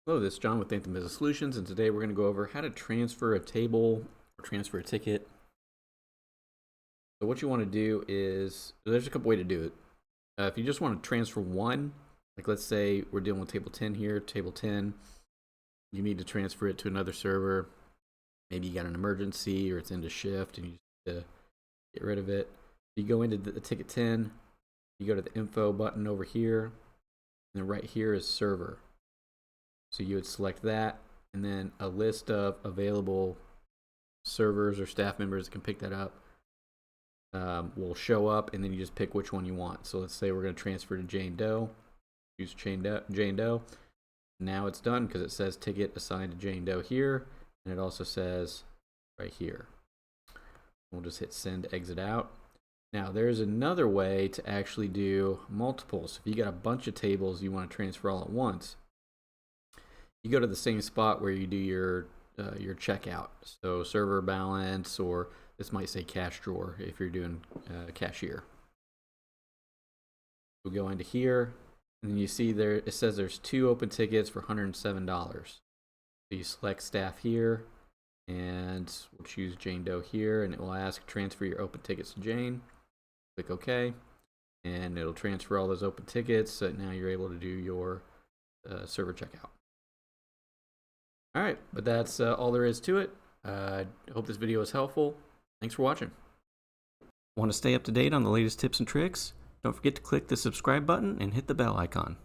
Hello, this is John with Anthem Business Solutions, and today we're going to go over how to transfer a table or transfer a ticket. So what you want to do is, there's a couple ways to do it. If you just want to transfer one, like let's say we're dealing with table 10 here, table 10, you need to transfer it to another server. Maybe you got an emergency or it's into shift and you just need to get rid of it. You go into the ticket 10, you go to the info button over here, and then right here is server. So you would select that, and then a list of available servers or staff members that can pick that up will show up, and then you just pick which one you want. So let's say we're going to transfer to Jane Doe. Use Jane Doe. Now it's done because it says ticket assigned to Jane Doe here, and it also says right here. We'll just hit send, exit out. Now there's another way to actually do multiples. If you got a bunch of tables you want to transfer all at once, you go to the same spot where you do your checkout. So server balance, or this might say cash drawer if you're doing cashier. We'll go into here, and then you see there it says there's 2 open tickets for $107. So you select staff here, and we'll choose Jane Doe here, and it will ask transfer your open tickets to Jane. Click OK, and it'll transfer all those open tickets. So now you're able to do your server checkout. All right, but that's all there is to it. I hope this video was helpful. Thanks for watching. Want to stay up to date on the latest tips and tricks? Don't forget to click the subscribe button and hit the bell icon.